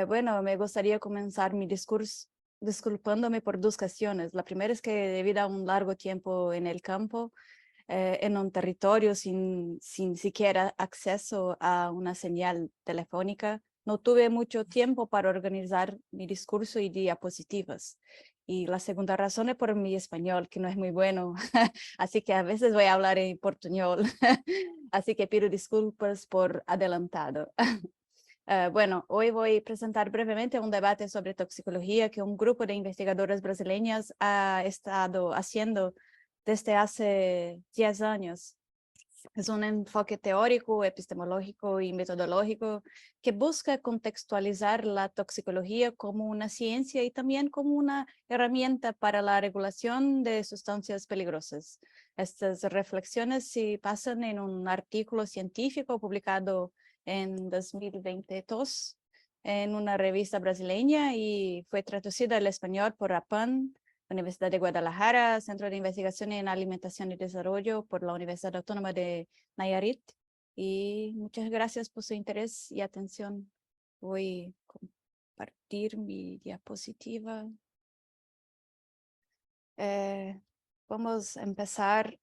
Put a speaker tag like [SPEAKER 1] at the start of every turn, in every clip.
[SPEAKER 1] Bueno, me gustaría comenzar mi discurso disculpándome por dos cuestiones. La primera es que debido a un largo tiempo en el campo, en un territorio sin siquiera acceso a una señal telefónica, no tuve mucho tiempo para organizar mi discurso y diapositivas. Y la segunda razón es por mi español, que no es muy bueno, así que a veces voy a hablar en portuñol, así que pido disculpas por adelantado. Bueno, hoy voy a presentar brevemente un debate sobre toxicología que un grupo de investigadoras brasileñas ha estado haciendo desde hace 10 años. Es un enfoque teórico, epistemológico y metodológico que busca contextualizar la toxicología como una ciencia y también como una herramienta para la regulación de sustancias peligrosas. Estas reflexiones se pasan en un artículo científico publicado en 2022 en una revista brasileña y fue traducida al español por APAN, Universidad de Guadalajara, Centro de Investigación en Alimentación y Desarrollo por la Universidad Autónoma de Nayarit. Y muchas gracias por su interés y atención. Voy a compartir mi diapositiva. Vamos a empezar.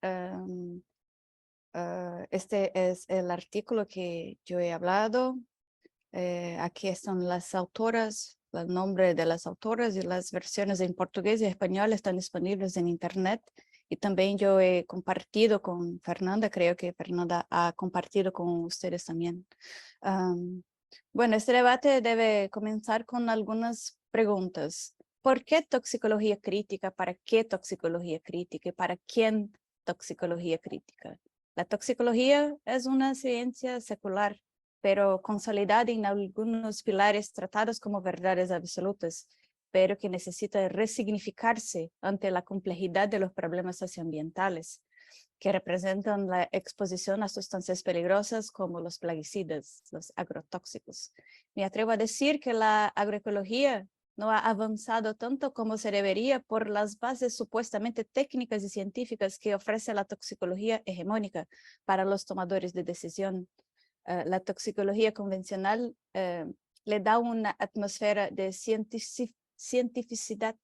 [SPEAKER 1] Este es el artículo que yo he hablado. Aquí están las autoras, el nombre de las autoras y las versiones en portugués y español están disponibles en internet. Y también yo he compartido con Fernanda, creo que Fernanda ha compartido con ustedes también. Bueno, este debate debe comenzar con algunas preguntas. ¿Por qué toxicología crítica? ¿Para qué toxicología crítica? ¿Y para quién toxicología crítica? La toxicología es una ciencia secular, pero consolidada en algunos pilares tratados como verdades absolutas, pero que necesita resignificarse ante la complejidad de los problemas socioambientales que representan la exposición a sustancias peligrosas como los plaguicidas, los agrotóxicos. Me atrevo a decir que la agroecología no ha avanzado tanto como se debería por las bases supuestamente técnicas y científicas que ofrece la toxicología hegemónica para los tomadores de decisión. La toxicología convencional le da una atmósfera de cientificidad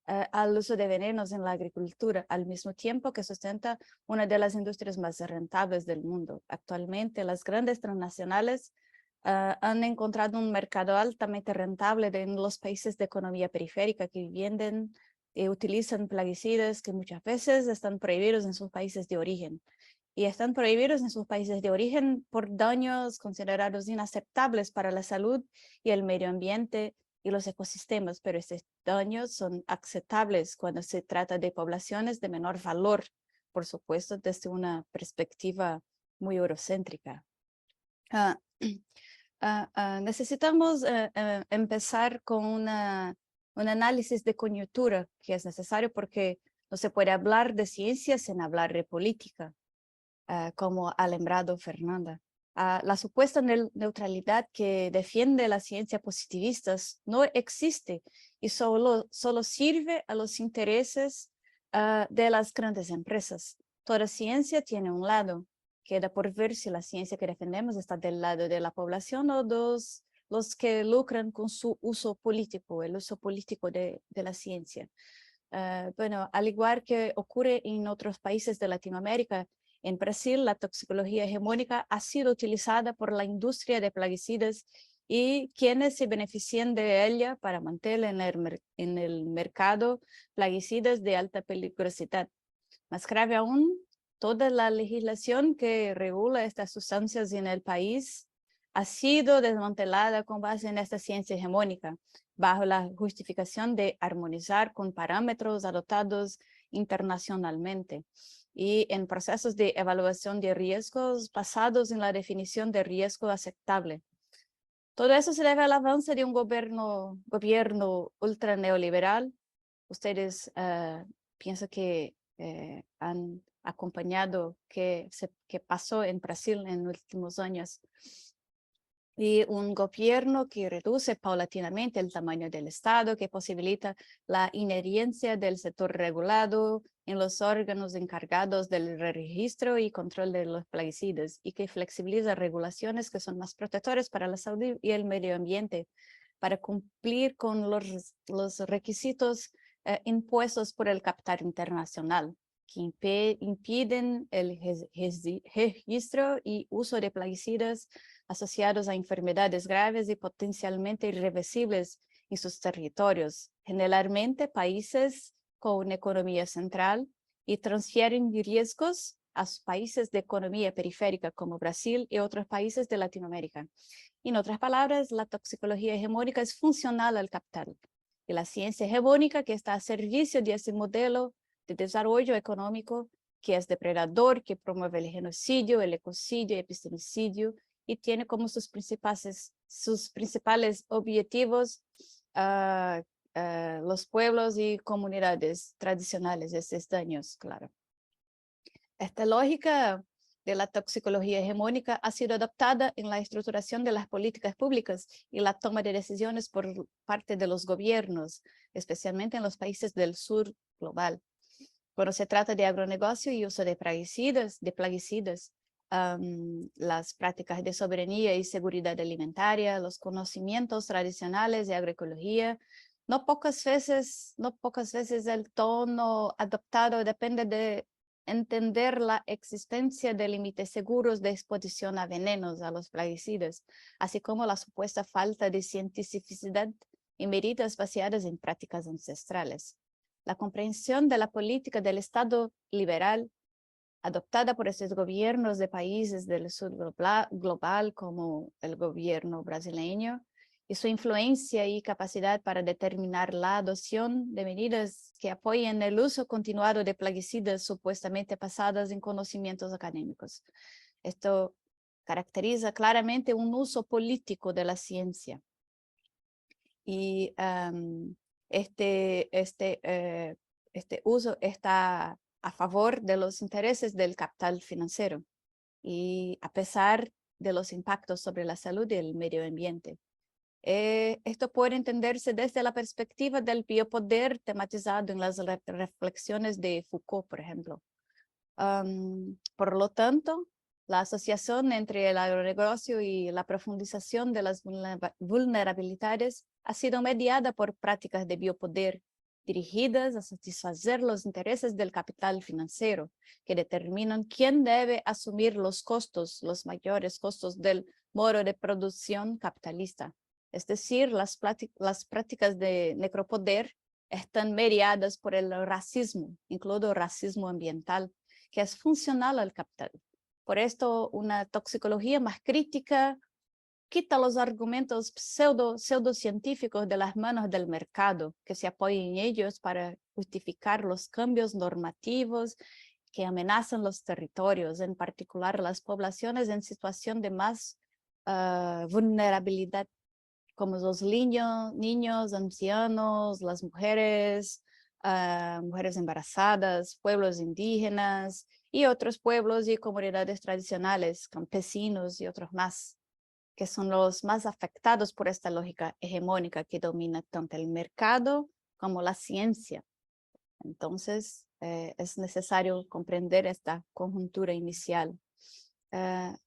[SPEAKER 1] al uso de venenos en la agricultura, al mismo tiempo que sustenta una de las industrias más rentables del mundo. Actualmente, las grandes transnacionales han encontrado un mercado altamente rentable en los países de economía periférica que venden y utilizan plaguicidas que muchas veces están prohibidos en sus países de origen. Y están prohibidos en sus países de origen por daños considerados inaceptables para la salud y el medio ambiente y los ecosistemas, pero estos daños son aceptables cuando se trata de poblaciones de menor valor, por supuesto, desde una perspectiva muy eurocéntrica. Uh, necesitamos empezar con un análisis de coyuntura que es necesario porque no se puede hablar de ciencia sin hablar de política, como ha lembrado Fernanda. La supuesta neutralidad que defiende la ciencia positivista no existe y solo sirve a los intereses de las grandes empresas. Toda ciencia tiene un lado. Queda por ver si la ciencia que defendemos está del lado de la población o los que lucran con su uso político, el uso político de la ciencia. Bueno, al igual que ocurre en otros países de Latinoamérica, en Brasil, la toxicología hegemónica ha sido utilizada por la industria de plaguicidas y quienes se benefician de ella para mantener en el mercado plaguicidas de alta peligrosidad. Más grave aún, toda la legislación que regula estas sustancias en el país ha sido desmantelada con base en esta ciencia hegemónica, bajo la justificación de armonizar con parámetros adoptados internacionalmente y en procesos de evaluación de riesgos basados en la definición de riesgo aceptable. Todo eso se debe al avance de un gobierno ultra neoliberal. Ustedes piensan que han acompañado qué pasó en Brasil en los últimos años. Y un gobierno que reduce paulatinamente el tamaño del Estado, que posibilita la inherencia del sector regulado en los órganos encargados del registro y control de los plaguicidas y que flexibiliza regulaciones que son más protectoras para la salud y el medio ambiente. para cumplir con los requisitos impuestos por el capital internacional, que impiden el registro y uso de plaguicidas asociados a enfermedades graves y potencialmente irreversibles en sus territorios, generalmente países con una economía central, y transfieren riesgos a países de economía periférica como Brasil y otros países de Latinoamérica. En otras palabras, la toxicología hegemónica es funcional al capital, y la ciencia hegemónica que está a servicio de ese modelo de desarrollo económico que es depredador, que promueve el genocidio, el ecocidio, el epistemicidio, y tiene como sus principales objetivos los pueblos y comunidades tradicionales de estos daños, claro. Esta lógica de la toxicología hegemónica ha sido adoptada en la estructuración de las políticas públicas y la toma de decisiones por parte de los gobiernos, especialmente en los países del sur global. Cuando se trata de agronegocio y uso de plaguicidas, las prácticas de soberanía y seguridad alimentaria, los conocimientos tradicionales de agroecología, no pocas veces el tono adoptado depende de entender la existencia de límites seguros de exposición a venenos, a los plaguicidas, así como la supuesta falta de cientificidad y medidas basadas en prácticas ancestrales. La comprensión de la política del Estado liberal adoptada por estos gobiernos de países del sur global como el gobierno brasileño y su influencia y capacidad para determinar la adopción de medidas que apoyen el uso continuado de plaguicidas supuestamente basadas en conocimientos académicos. Esto caracteriza claramente un uso político de la ciencia. Y este uso está a favor de los intereses del capital financiero y a pesar de los impactos sobre la salud y el medio ambiente. Esto puede entenderse desde la perspectiva del biopoder tematizado en las reflexiones de Foucault, por ejemplo. Por lo tanto, la asociación entre el agronegocio y la profundización de las vulnerabilidades ha sido mediada por prácticas de biopoder dirigidas a satisfacer los intereses del capital financiero, que determinan quién debe asumir los mayores costos del modo de producción capitalista. Es decir, las prácticas de necropoder están mediadas por el racismo, incluido racismo ambiental, que es funcional al capital. Por esto, una toxicología más crítica quita los argumentos pseudocientíficos de las manos del mercado, que se apoya en ellos para justificar los cambios normativos que amenazan los territorios, en particular las poblaciones en situación de más vulnerabilidad, como los niños, ancianos, las mujeres, mujeres embarazadas, pueblos indígenas y otros pueblos y comunidades tradicionales, campesinos y otros más, que son los más afectados por esta lógica hegemónica que domina tanto el mercado como la ciencia. Entonces, es necesario comprender esta conjuntura inicial.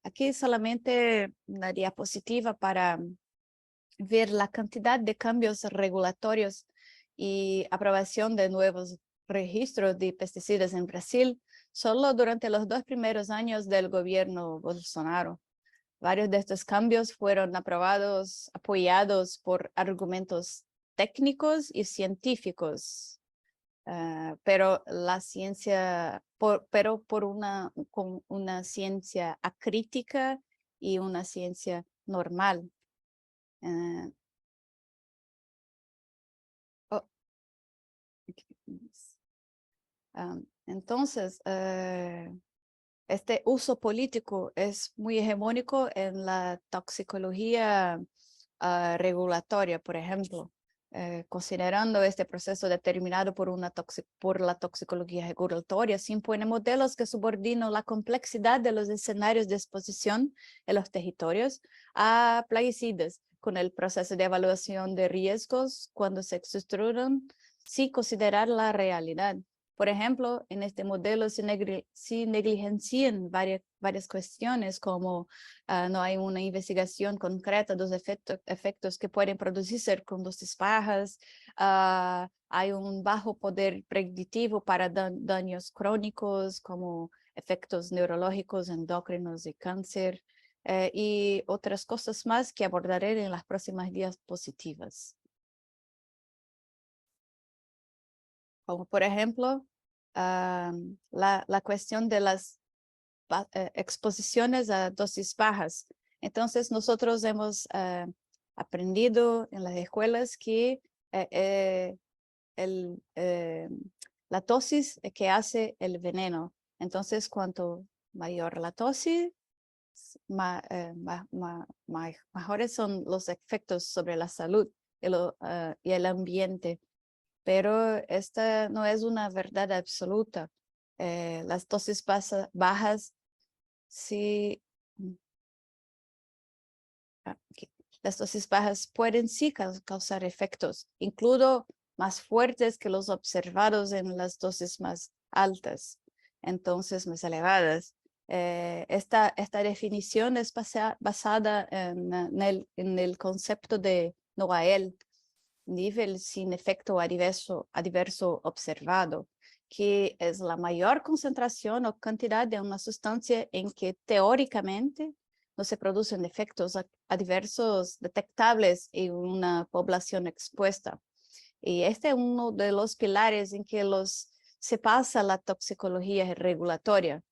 [SPEAKER 1] Aquí solamente una diapositiva para ver la cantidad de cambios regulatorios y aprobación de nuevos registros de pesticidas en Brasil solo durante los 2 primeros años del gobierno Bolsonaro. Varios de estos cambios fueron apoyados por argumentos técnicos y científicos, pero la ciencia, con una ciencia acrítica y una ciencia normal. Entonces, este uso político es muy hegemónico en la toxicología regulatoria, por ejemplo, considerando este proceso determinado por la toxicología regulatoria, se imponen modelos que subordinan la complejidad de los escenarios de exposición en los territorios a plaguicidas, con el proceso de evaluación de riesgos cuando se estructuran sin considerar la realidad. Por ejemplo, en este modelo se negligencian varias cuestiones como no hay una investigación concreta de los efectos que pueden producirse con dosis bajas, hay un bajo poder predictivo para daños crónicos como efectos neurológicos, endocrinos y cáncer, y otras cosas más que abordaré en las próximas diapositivas. Como por ejemplo, la cuestión de las exposiciones a dosis bajas. Entonces, nosotros hemos aprendido en las escuelas que la dosis es que hace el veneno. Entonces, cuanto mayor la dosis, mejores son los efectos sobre la salud y el ambiente. Pero esta no es una verdad absoluta. Las dosis bajas sí, aquí. Las dosis bajas pueden sí causar efectos, incluso más fuertes que los observados en las dosis más altas, entonces más elevadas. Esta definición es basada en el concepto de Noael, nivel sin efecto adverso observado, que es la mayor concentración o cantidad de una sustancia en que teóricamente no se producen efectos adversos detectables en una población expuesta. Y este es uno de los pilares en que se pasa la toxicología regulatoria,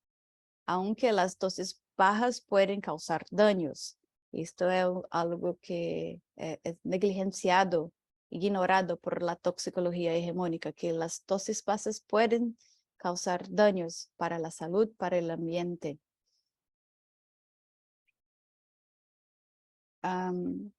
[SPEAKER 1] aunque las dosis bajas pueden causar daños. Esto es algo que es negligenciado, ignorado por la toxicología hegemónica, que las dosis bajas pueden causar daños para la salud, para el ambiente. En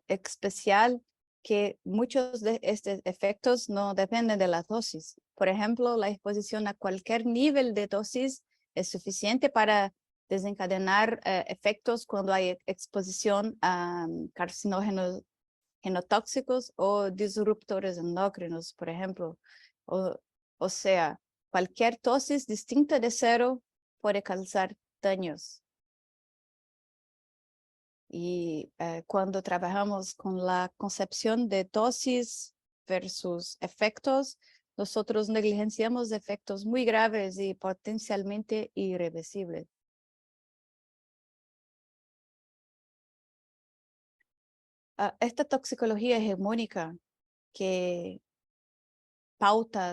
[SPEAKER 1] especial que muchos de estos efectos no dependen de la dosis. Por ejemplo, la exposición a cualquier nivel de dosis es suficiente para desencadenar efectos cuando hay exposición a carcinógenos genotóxicos o disruptores endocrinos, por ejemplo. O sea, cualquier dosis distinta de cero puede causar daños. Y cuando trabajamos con la concepción de dosis versus efectos, nosotros negligenciamos efectos muy graves y potencialmente irreversibles. Esta toxicología hegemónica que pauta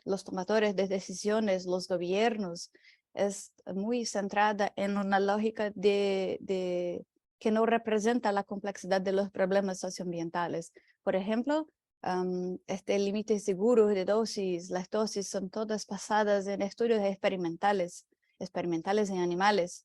[SPEAKER 1] los tomadores de decisiones, los gobiernos, es muy centrada en una lógica que no representa la complejidad de los problemas socioambientales. Por ejemplo, este límite seguro de dosis, las dosis son todas basadas en estudios experimentales en animales,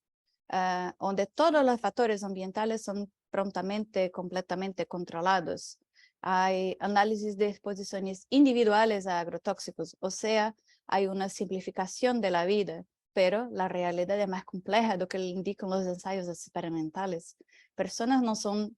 [SPEAKER 1] donde todos los factores ambientales son prontamente, completamente controlados. Hay análisis de exposiciones individuales a agrotóxicos, o sea, hay una simplificación de la vida, pero la realidad es más compleja de lo que le indican los ensayos experimentales. Personas no son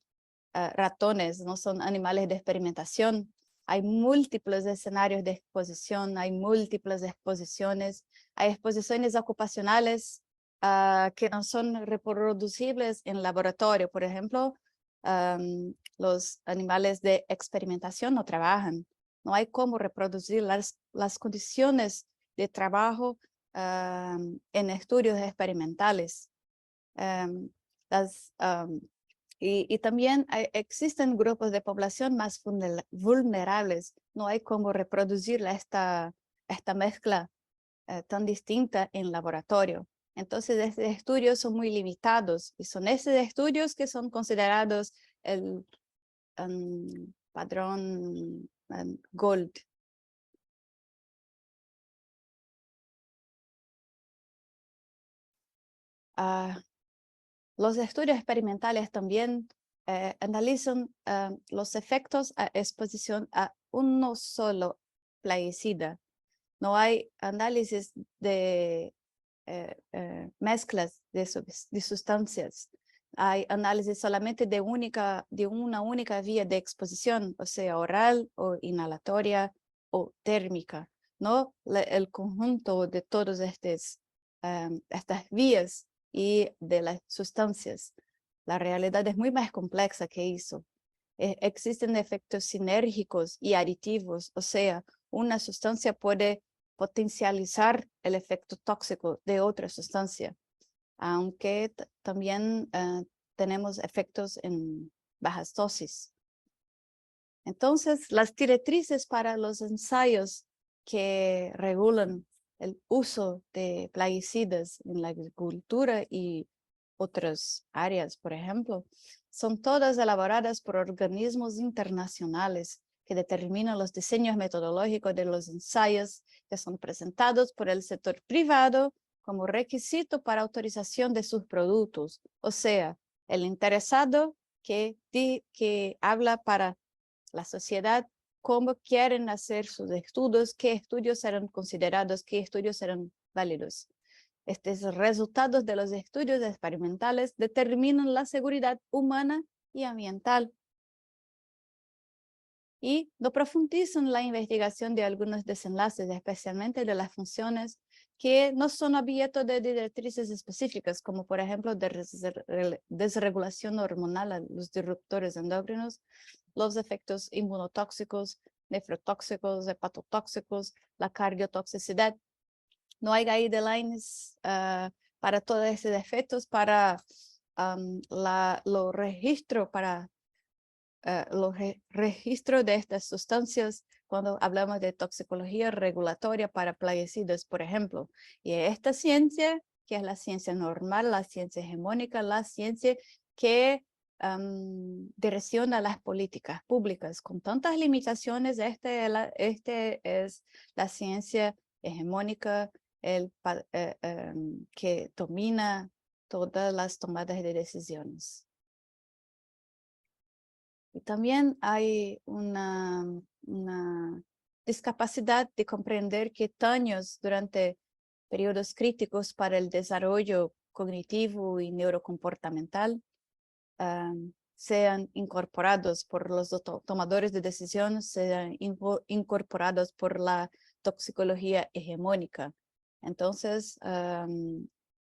[SPEAKER 1] ratones, no son animales de experimentación. Hay múltiples escenarios de exposición, hay múltiples exposiciones, hay exposiciones ocupacionales que no son reproducibles en laboratorio. Por ejemplo, los animales de experimentación no trabajan. No hay cómo reproducir las condiciones de trabajo en estudios experimentales. Y también existen grupos de población más vulnerables. No hay cómo reproducir esta mezcla tan distinta en laboratorio. Entonces, estos estudios son muy limitados y son esos estudios que son considerados el padrón Gold. Los estudios experimentales también analizan los efectos a exposición a uno solo plaguicida. No hay análisis de mezclas de sustancias. Hay análisis solamente de una única vía de exposición, o sea, oral o inhalatoria o térmica, no el conjunto de todas estas vías y de las sustancias. La realidad es muy más compleja que eso. Existen efectos sinérgicos y aditivos, o sea, una sustancia puede potencializar el efecto tóxico de otra sustancia, aunque también tenemos efectos en bajas dosis. Entonces, las directrices para los ensayos que regulan el uso de plaguicidas en la agricultura y otras áreas, por ejemplo, son todas elaboradas por organismos internacionales que determinan los diseños metodológicos de los ensayos que son presentados por el sector privado como requisito para autorización de sus productos. O sea, el interesado que habla para la sociedad, cómo quieren hacer sus estudios, qué estudios serán considerados, qué estudios serán válidos. Estos resultados de los estudios experimentales determinan la seguridad humana y ambiental y no profundizan la investigación de algunos desenlaces, especialmente de las funciones que no son objeto de directrices específicas, como por ejemplo de desregulación hormonal, los disruptores endocrinos, los efectos inmunotóxicos, nefrotóxicos, hepatotóxicos, la cardiotoxicidad. No hay guidelines para todos estos efectos, para los registros registro de estas sustancias cuando hablamos de toxicología regulatoria para plaguicidas, por ejemplo. Y esta ciencia, que es la ciencia normal, la ciencia hegemónica, la ciencia que direcciona las políticas públicas. Con tantas limitaciones, este es la ciencia hegemónica que domina todas las tomadas de decisiones. Y también hay una discapacidad de comprender que daños durante periodos críticos para el desarrollo cognitivo y neurocomportamental sean incorporados por los tomadores de decisiones, sean incorporados por la toxicología hegemónica. Entonces,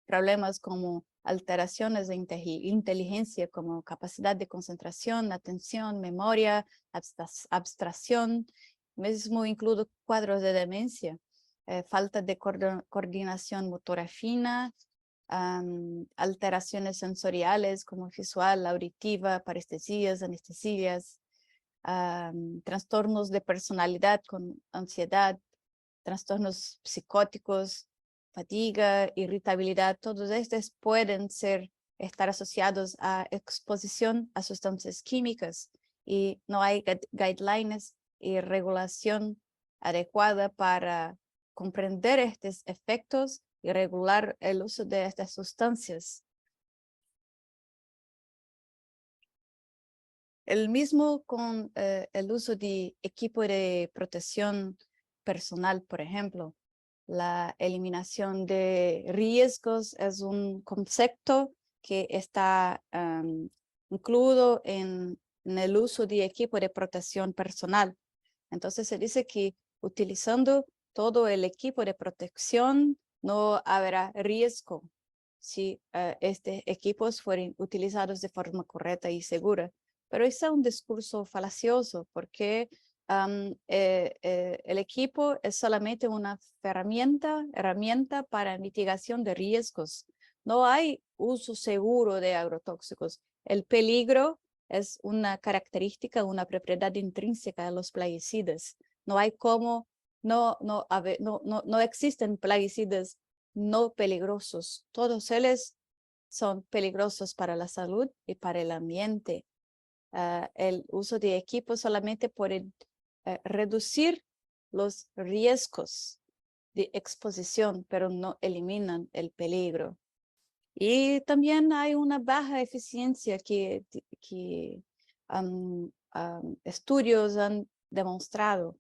[SPEAKER 1] problemas como alteraciones de inteligencia como capacidad de concentración, atención, memoria, abstracción, mismo incluso cuadros de demencia, falta de coordinación motora fina, alteraciones sensoriales como visual, auditiva, parestesias, anestesias, trastornos de personalidad con ansiedad, trastornos psicóticos, fatiga, irritabilidad, todos estos pueden estar asociados a exposición a sustancias químicas y no hay guidelines y regulación adecuada para comprender estos efectos y regular el uso de estas sustancias. El mismo con el uso de equipo de protección personal, por ejemplo. La eliminación de riesgos es un concepto que está incluido en el uso de equipo de protección personal. Entonces se dice que utilizando todo el equipo de protección no habrá riesgo si estos equipos fueren utilizados de forma correcta y segura. Pero ese es un discurso falacioso porque el equipo es solamente una herramienta para mitigación de riesgos. No hay uso seguro de agrotóxicos. El peligro es una característica, una propiedad intrínseca de los plaguicidas. No hay como, no existen plaguicidas no peligrosos. Todos ellos son peligrosos para la salud y para el ambiente. El uso de equipos solamente puede reducir los riesgos de exposición, pero no eliminan el peligro. Y también hay una baja eficiencia que estudios han demostrado.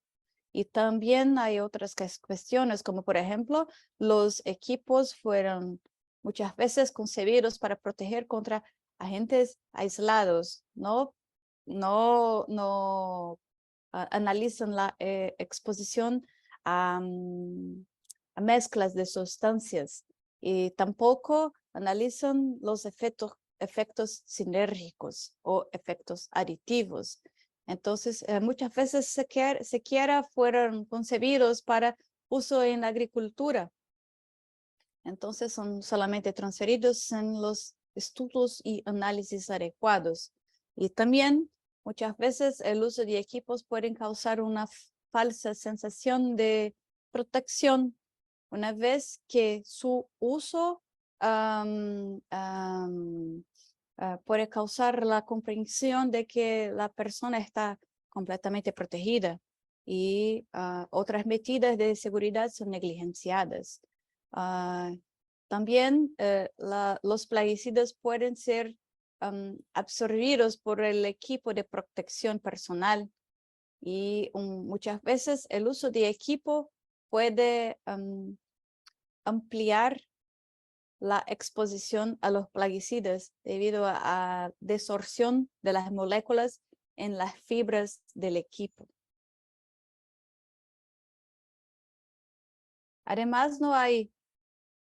[SPEAKER 1] Y también hay otras cuestiones, como por ejemplo, los equipos fueron muchas veces concebidos para proteger contra agentes aislados, no analizan la exposición a mezclas de sustancias y tampoco analizan los efectos sinérgicos o efectos aditivos. Entonces, muchas veces siquiera fueron concebidos para uso en la agricultura. Entonces, son solamente transferidos en los estudios y análisis adecuados. Y también, muchas veces, el uso de equipos puede causar una falsa sensación de protección, una vez que su uso puede causar la comprensión de que la persona está completamente protegida y otras medidas de seguridad son negligenciadas. También los plaguicidas pueden ser absorbidos por el equipo de protección personal y muchas veces el uso de equipo puede ampliar la exposición a los plaguicidas debido a desorción de las moléculas en las fibras del equipo. Además, no hay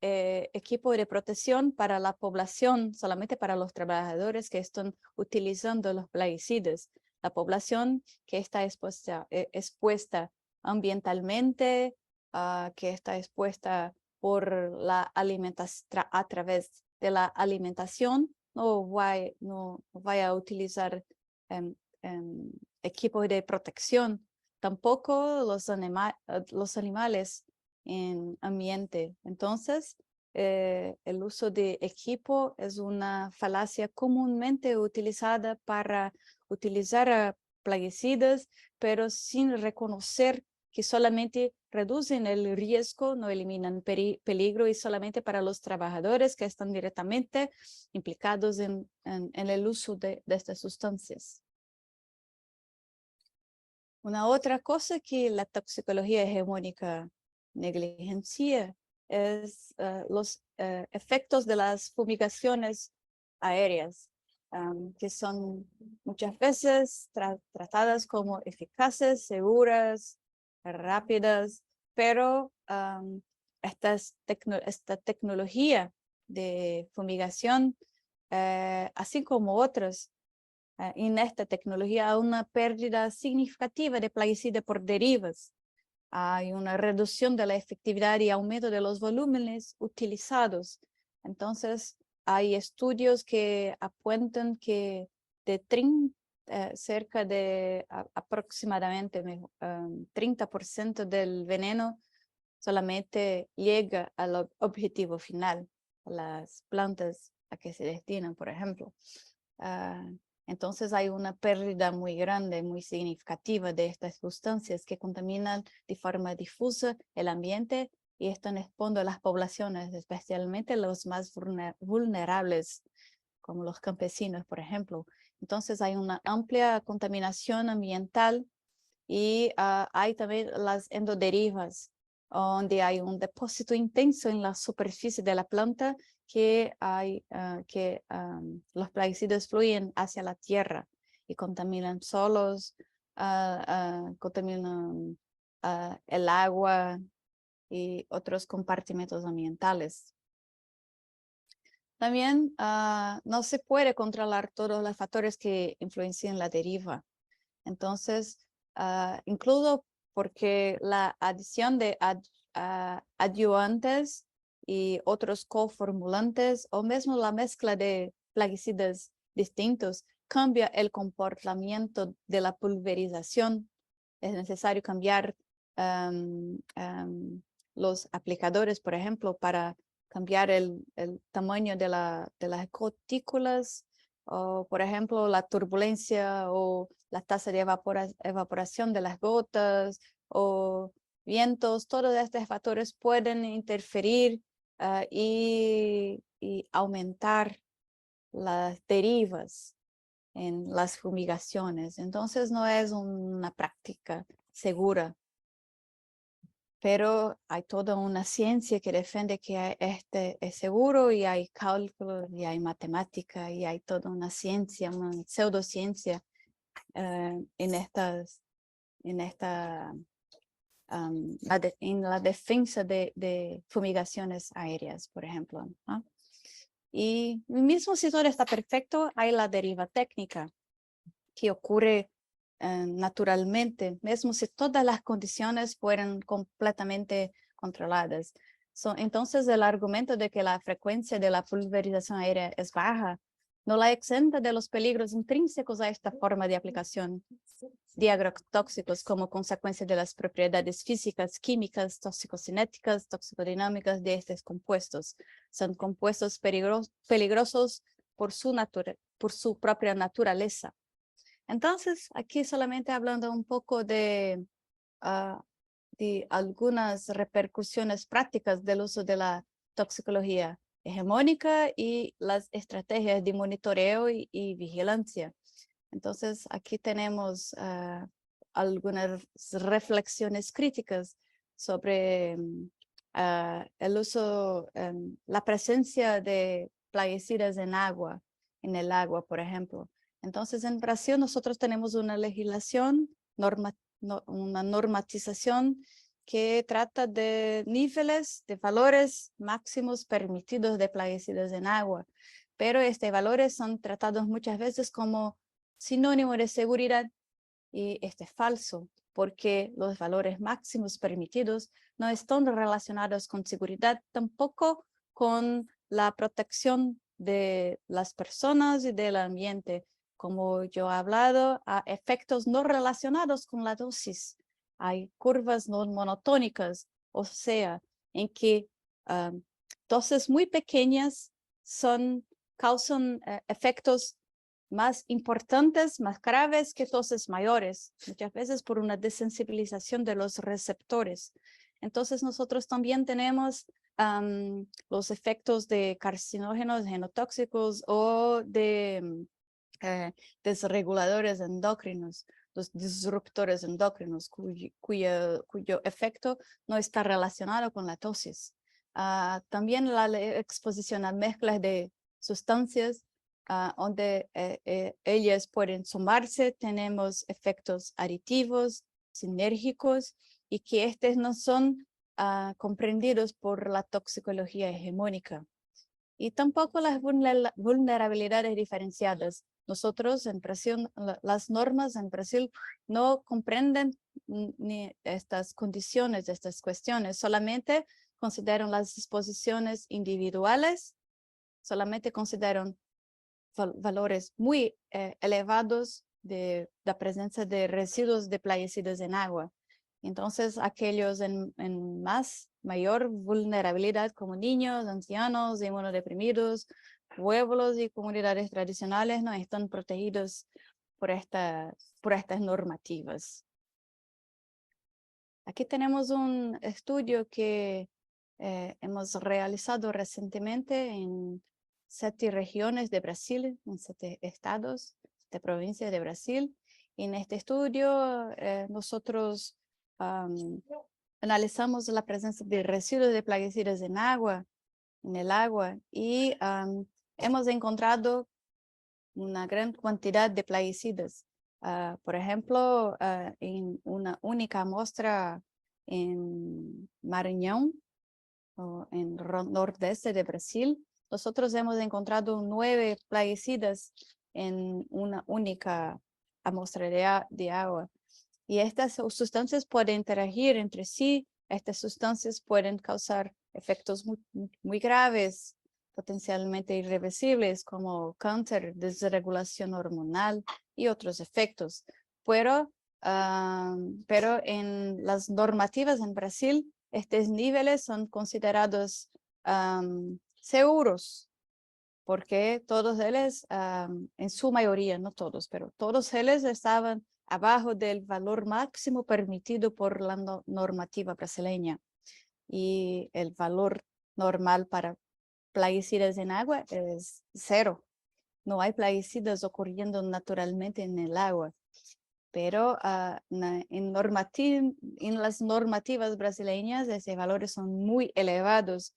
[SPEAKER 1] equipo de protección para la población, solamente para los trabajadores que están utilizando los plaguicidas. La población que está expuesta ambientalmente, que está expuesta por la alimentación, a través de la alimentación, no vaya a utilizar equipos de protección. Tampoco los animales en ambiente. Entonces, el uso de equipo es una falacia comúnmente utilizada para utilizar plaguicidas, pero sin reconocer que solamente reducen el riesgo, no eliminan peligro y solamente para los trabajadores que están directamente implicados en el uso de estas sustancias. Una otra cosa que la toxicología hegemónica negligencia es los efectos de las fumigaciones aéreas, que son muchas veces tratadas como eficaces, seguras, rápidas, pero esta tecnología de fumigación, así como otras, en esta tecnología hay una pérdida significativa de plaguicidas por derivas. Hay una reducción de la efectividad y aumento de los volúmenes utilizados. Entonces, hay estudios que apuntan que de cerca de aproximadamente 30% del veneno solamente llega al objetivo final, a las plantas a que se destinan, por ejemplo. Entonces hay una pérdida muy grande, muy significativa de estas sustancias que contaminan de forma difusa el ambiente y están exponiendo a las poblaciones, especialmente los más vulnerables, como los campesinos, por ejemplo. Entonces hay una amplia contaminación ambiental y hay también las endoderivas, donde hay un depósito intenso en la superficie de la planta que los plaguicidas fluyen hacia la tierra y contaminan solos, contaminan el agua y otros compartimentos ambientales. También no se puede controlar todos los factores que influencian la deriva. Entonces, incluso porque la adición de adyuvantes y otros coformulantes o mismo la mezcla de plaguicidas distintos cambia el comportamiento de la pulverización. Es necesario cambiar los aplicadores, por ejemplo, para cambiar el tamaño de las gotículas, o por ejemplo la turbulencia o la tasa de evaporación de las gotas o vientos. Todos estos factores pueden interferir y aumentar las derivas en las fumigaciones. Entonces no es una práctica segura, pero hay toda una ciencia que defiende que este es seguro y hay cálculo y hay matemática y hay toda una ciencia, una pseudociencia en estas en esta en la defensa de fumigaciones aéreas, por ejemplo, ¿no? Y mismo si todo está perfecto, hay la deriva técnica que ocurre naturalmente, mismo si todas las condiciones fueran completamente controladas. Entonces, el argumento de que la frecuencia de la pulverización aérea es baja no la exenta de los peligros intrínsecos a esta forma de aplicación de agrotóxicos como consecuencia de las propiedades físicas, químicas, toxicocinéticas, toxicodinámicas de estos compuestos. Son compuestos peligrosos por su propia naturaleza. Entonces, aquí solamente hablando un poco de algunas repercusiones prácticas del uso de la toxicología hegemónica y las estrategias de monitoreo y vigilancia. Entonces, aquí tenemos algunas reflexiones críticas sobre el uso, la presencia de plaguicidas en el agua, por ejemplo. Entonces, en Brasil nosotros tenemos una legislación, una normatización que trata de niveles de valores máximos permitidos de plaguicidas en agua, pero estos valores son tratados muchas veces como sinónimo de seguridad y este es falso, porque los valores máximos permitidos no están relacionados con seguridad, tampoco con la protección de las personas y del ambiente. Como yo he hablado, a efectos no relacionados con la dosis. Hay curvas no monotónicas, o sea, en que dosis muy pequeñas causan efectos más importantes, más graves que dosis mayores, muchas veces por una desensibilización de los receptores. Entonces nosotros también tenemos los efectos de carcinógenos genotóxicos o de desreguladores endocrinos, los disruptores endocrinos, cuyo efecto no está relacionado con la dosis. También la exposición a mezclas de sustancias donde ellas pueden sumarse, tenemos efectos aditivos, sinérgicos, y que estos no son comprendidos por la toxicología hegemónica. Y tampoco las vulnerabilidades diferenciadas. Nosotros en Brasil, las normas en Brasil no comprenden ni estas condiciones, estas cuestiones, solamente consideran las disposiciones individuales, solamente consideran valores muy elevados de la presencia de residuos de plaguicidas en agua. Entonces, aquellos en mayor vulnerabilidad como niños, ancianos, inmunodeprimidos, pueblos y comunidades tradicionales no están protegidos por estas normativas. Aquí tenemos un estudio que hemos realizado recientemente en 7 regiones de Brasil, en 7 estados de provincia de Brasil. En este estudio nosotros analizamos la presencia de residuos de plaguicidas en el agua, y hemos encontrado una gran cantidad de plaguicidas. Por ejemplo, en una única muestra en Maranhão, en nordeste de Brasil, nosotros hemos encontrado 9 plaguicidas en una única muestra de agua. Y estas sustancias pueden interagir entre sí. Estas sustancias pueden causar efectos muy graves, potencialmente irreversibles, como cáncer, desregulación hormonal y otros efectos. Pero en las normativas en Brasil, estos niveles son considerados seguros, porque todos ellos, en su mayoría, no todos, pero todos ellos estaban abajo del valor máximo permitido por la normativa brasileña. Y el valor normal para plaguicidas en agua es 0. No hay plaguicidas ocurriendo naturalmente en el agua. Pero en las normativas brasileñas, esos valores son muy elevados.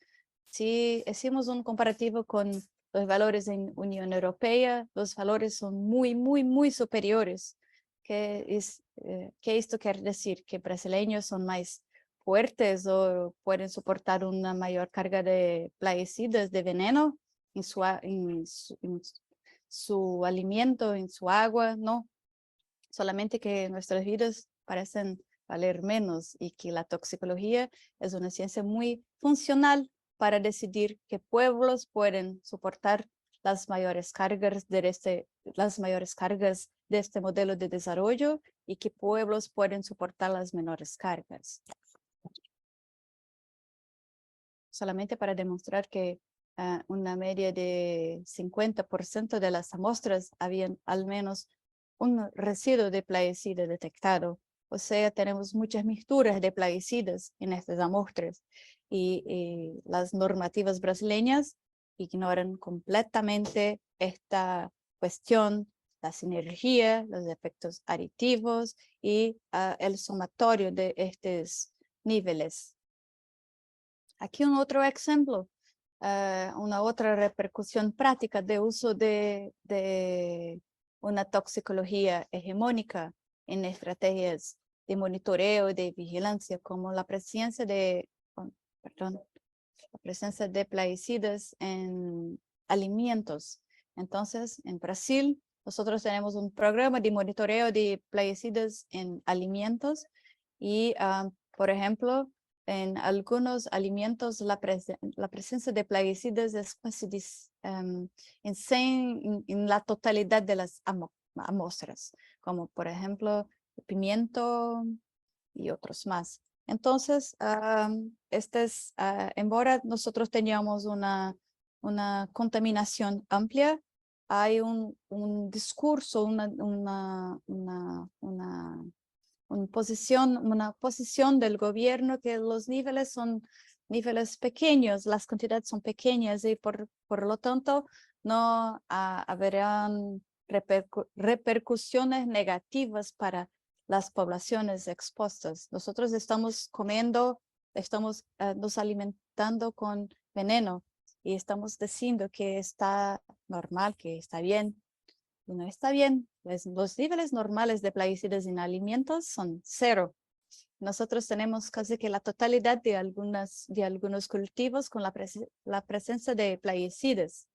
[SPEAKER 1] Si hacemos un comparativo con los valores en Unión Europea, los valores son muy, muy, muy superiores. ¿Qué esto quiere decir? ¿Que brasileños son más fuertes o pueden soportar una mayor carga de plaguicidas, de veneno en su alimento, en su agua? No, solamente que nuestras vidas parecen valer menos y que la toxicología es una ciencia muy funcional para decidir qué pueblos pueden soportar las mayores cargas de este modelo de desarrollo y qué pueblos pueden soportar las menores cargas. Solamente para demostrar que una media de 50% de las muestras habían al menos un residuo de plaguicida detectado. O sea, tenemos muchas mixturas de plaguicidas en estas muestras y las normativas brasileñas ignoran completamente esta cuestión, la sinergia, los efectos aditivos y el sumatorio de estos niveles. Aquí un otro ejemplo, una otra repercusión práctica de uso de una toxicología hegemónica en estrategias de monitoreo y de vigilancia, como la presencia de plaguicidas en alimentos. Entonces, en Brasil, nosotros tenemos un programa de monitoreo de plaguicidas en alimentos y, por ejemplo, en algunos alimentos la presencia de plaguicidas es casi en la totalidad de las muestras, como por ejemplo pimiento y otros más. Entonces, embora nosotros teníamos una contaminación amplia, hay un discurso, una posición del gobierno que los niveles son niveles pequeños, las cantidades son pequeñas y por lo tanto no habrán repercusiones negativas para las poblaciones expuestas. Nosotros estamos comiendo, estamos nos alimentando con veneno y estamos diciendo que está normal, que está bien. Y no está bien, pues los niveles normales de plaguicidas en alimentos son 0. Nosotros tenemos casi que la totalidad de algunos cultivos con la presencia de plaguicidas.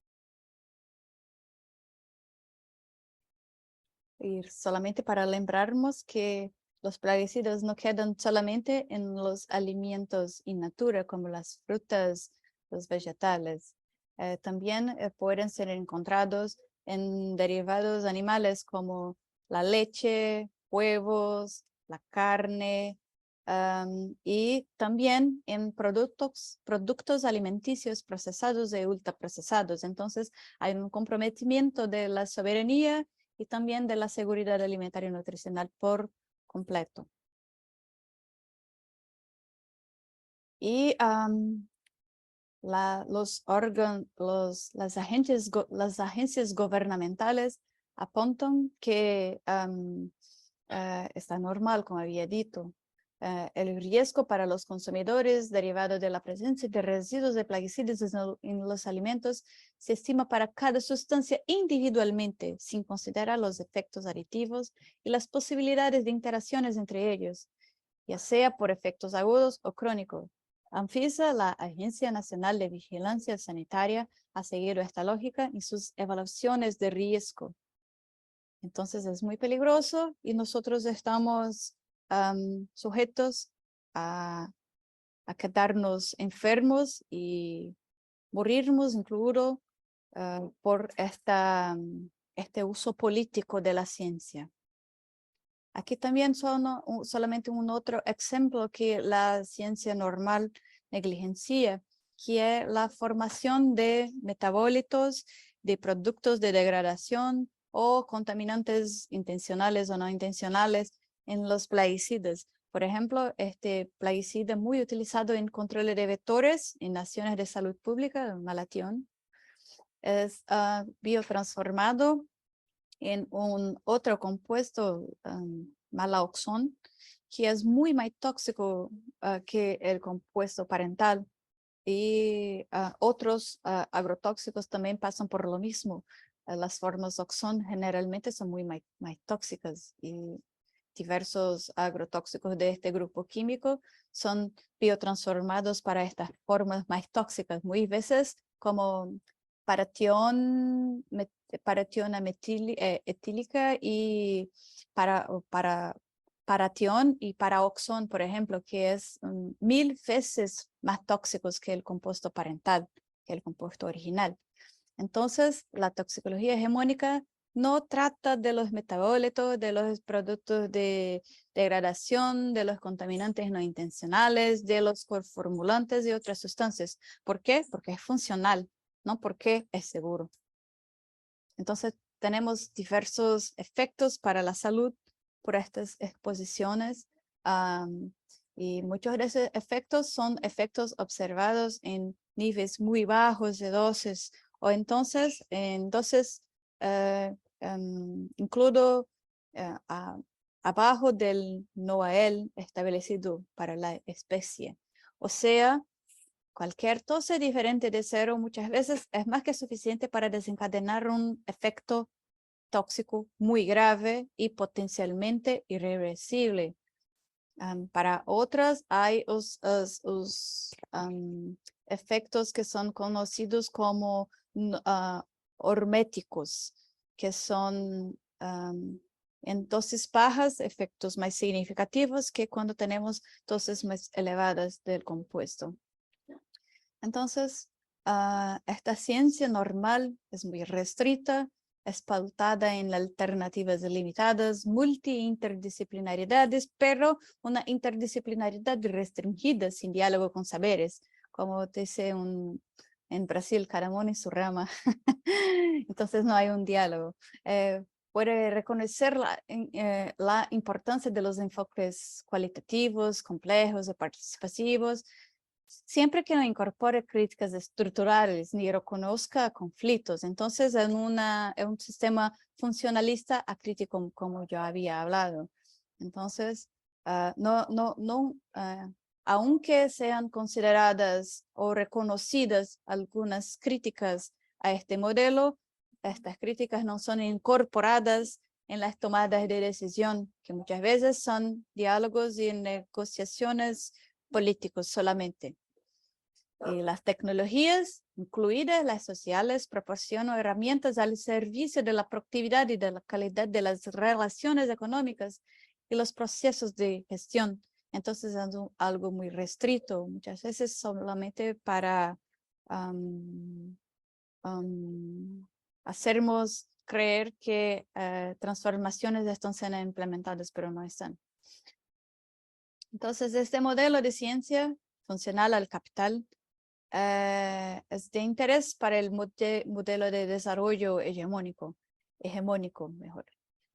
[SPEAKER 1] Y solamente para lembrarnos que los plaguicidas no quedan solamente en los alimentos in natura, como las frutas, los vegetales. También pueden ser encontrados en derivados animales como la leche, huevos, la carne, y también en productos alimenticios procesados y ultraprocesados. Entonces, hay un comprometimiento de la soberanía y también de la seguridad alimentaria y nutricional por completo. Y las agencias gubernamentales apuntan que está normal, como había dicho, el riesgo para los consumidores derivado de la presencia de residuos de plaguicidas en los alimentos se estima para cada sustancia individualmente, sin considerar los efectos aditivos y las posibilidades de interacciones entre ellos, ya sea por efectos agudos o crónicos. Anfisa, la Agencia Nacional de Vigilancia Sanitaria, ha seguido esta lógica en sus evaluaciones de riesgo. Entonces es muy peligroso y nosotros estamos sujetos a quedarnos enfermos y morirnos incluso por este uso político de la ciencia. Aquí también solamente un otro ejemplo que la ciencia normal negligencia, que es la formación de metabolitos, de productos de degradación o contaminantes intencionales o no intencionales en los plaguicidas. Por ejemplo, este plaguicida muy utilizado en control de vectores en naciones de salud pública, Malatión, es biotransformado en un otro compuesto, malaoxón, que es muy más tóxico que el compuesto parental. Y otros agrotóxicos también pasan por lo mismo. las formas Oxon generalmente son muy más tóxicas y diversos agrotóxicos de este grupo químico son biotransformados para estas formas más tóxicas, muy veces como paratión etílica y paratión y paraoxón, por ejemplo, que es 1000 veces más tóxicos que el compuesto parental, que el compuesto original. Entonces, la toxicología hegemónica no trata de los metabolitos, de los productos de degradación, de los contaminantes no intencionales, de los coformulantes y otras sustancias. ¿Por qué? Porque es funcional, no porque es seguro. Entonces, tenemos diversos efectos para la salud por estas exposiciones y muchos de esos efectos son efectos observados en niveles muy bajos de dosis o entonces en dosis incluso abajo del NOAEL establecido para la especie. O sea, cualquier dosis diferente de 0 muchas veces es más que suficiente para desencadenar un efecto tóxico muy grave y potencialmente irreversible. Para otras hay efectos que son conocidos como horméticos, que son en dosis bajas, efectos más significativos que cuando tenemos dosis más elevadas del compuesto. Entonces, esta ciencia normal es muy restrita, es pautada en alternativas limitadas, multi-interdisciplinaridades, pero una interdisciplinaridad restringida, sin diálogo con saberes, como dice en Brasil, cada uno en su rama. Entonces no hay un diálogo. Puede reconocer la importancia de los enfoques cualitativos, complejos y participativos, siempre que no incorpore críticas estructurales ni reconozca conflictos. Entonces, es un sistema funcionalista acrítico, como yo había hablado. Entonces, aunque sean consideradas o reconocidas algunas críticas a este modelo, estas críticas no son incorporadas en las tomadas de decisión, que muchas veces son diálogos y negociaciones políticos solamente. Y las tecnologías, incluidas las sociales, proporcionan herramientas al servicio de la productividad y de la calidad de las relaciones económicas y los procesos de gestión. Entonces es algo muy restrito, muchas veces solamente para hacernos creer que transformaciones están siendo implementadas, pero no están. Entonces, este modelo de ciencia funcional al capital es de interés para el modelo de desarrollo hegemónico mejor.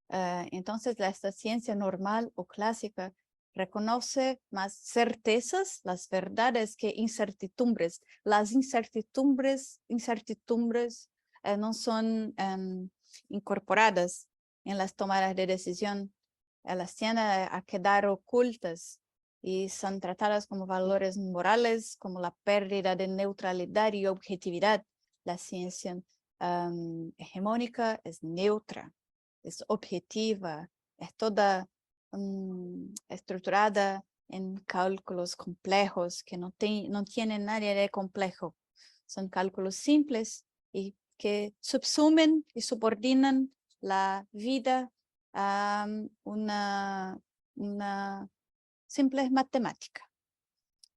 [SPEAKER 1] Entonces, esta ciencia normal o clásica reconoce más certezas, las verdades, que incertidumbres. Las incertidumbres no son incorporadas en las tomadas de decisión. Las tienden a quedar ocultas y son tratadas como valores morales, como la pérdida de neutralidad y objetividad. La ciencia hegemónica es neutra, es objetiva, es toda estructurada en cálculos complejos que no tienen nada de complejo. Son cálculos simples y que subsumen y subordinan la vida a una simple matemática.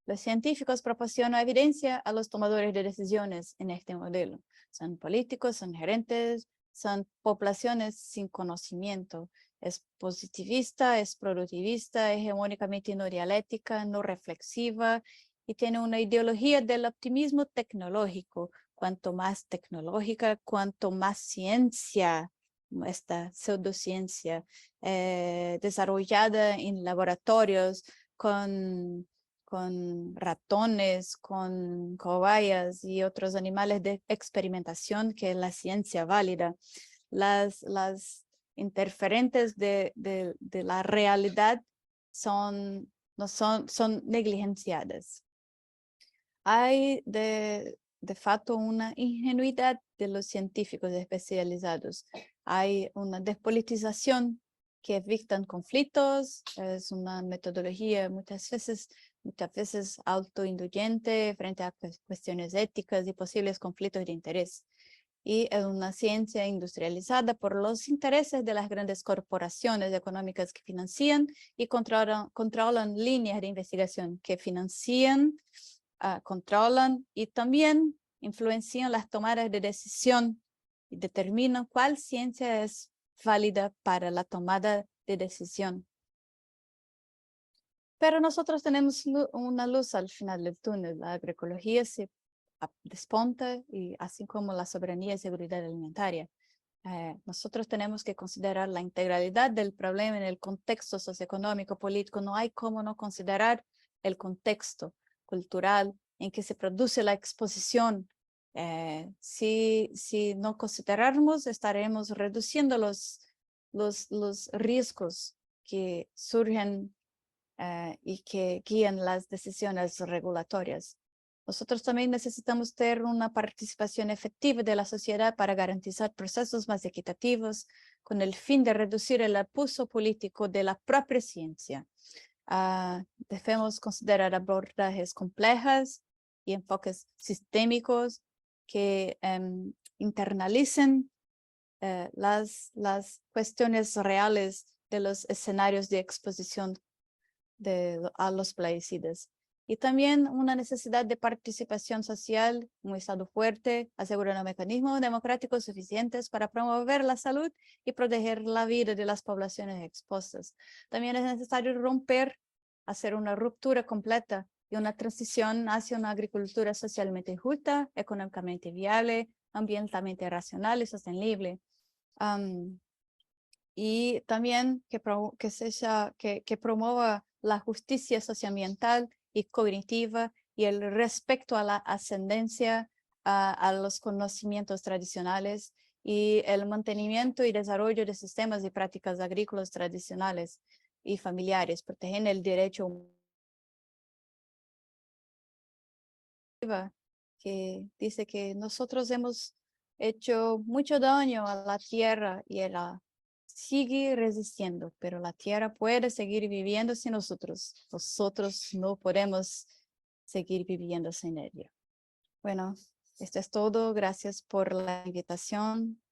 [SPEAKER 1] Los científicos proporcionan evidencia a los tomadores de decisiones en este modelo. Son políticos, son gerentes, son poblaciones sin conocimiento. Es positivista, es productivista, hegemónicamente no dialéctica, no reflexiva y tiene una ideología del optimismo tecnológico. Cuanto más tecnológica, cuanto más ciencia, esta pseudociencia desarrollada en laboratorios con ratones, con cobayas y otros animales de experimentación, que es la ciencia válida. Las interferentes de la realidad son negligenciadas. Hay de facto una ingenuidad de los científicos especializados. Hay una despolitización que evitan conflictos, es una metodología muchas veces autoindulgente frente a cuestiones éticas y posibles conflictos de interés. Y es una ciencia industrializada por los intereses de las grandes corporaciones económicas que financian y controlan líneas de investigación que financian, controlan y también influencian las tomadas de decisión y determinan cuál ciencia es válida para la tomada de decisión. Pero nosotros tenemos una luz al final del túnel. La agroecología se desponta, y así como la soberanía y seguridad alimentaria. Nosotros tenemos que considerar la integralidad del problema en el contexto socioeconómico, político. No hay cómo no considerar el contexto cultural en que se produce la exposición. Si no considerarnos, estaremos reduciendo los riesgos que surgen y que guían las decisiones regulatorias. Nosotros también necesitamos tener una participación efectiva de la sociedad para garantizar procesos más equitativos con el fin de reducir el abuso político de la propia ciencia. Debemos considerar abordajes complejas y enfoques sistémicos que internalicen las cuestiones reales de los escenarios de exposición a los plaguicidas. Y también una necesidad de participación social, un Estado fuerte, asegurando mecanismos democráticos suficientes para promover la salud y proteger la vida de las poblaciones expuestas. También es necesario hacer una ruptura completa y una transición hacia una agricultura socialmente justa, económicamente viable, ambientalmente racional y sostenible. Y también que promueva la justicia socioambiental y cognitiva y el respeto a la ascendencia, a los conocimientos tradicionales y el mantenimiento y desarrollo de sistemas y prácticas agrícolas tradicionales y familiares, protegiendo el derecho que dice que nosotros hemos hecho mucho daño a la tierra y ella sigue resistiendo, pero la tierra puede seguir viviendo sin nosotros. Nosotros no podemos seguir viviendo sin ella. Bueno, esto es todo. Gracias por la invitación.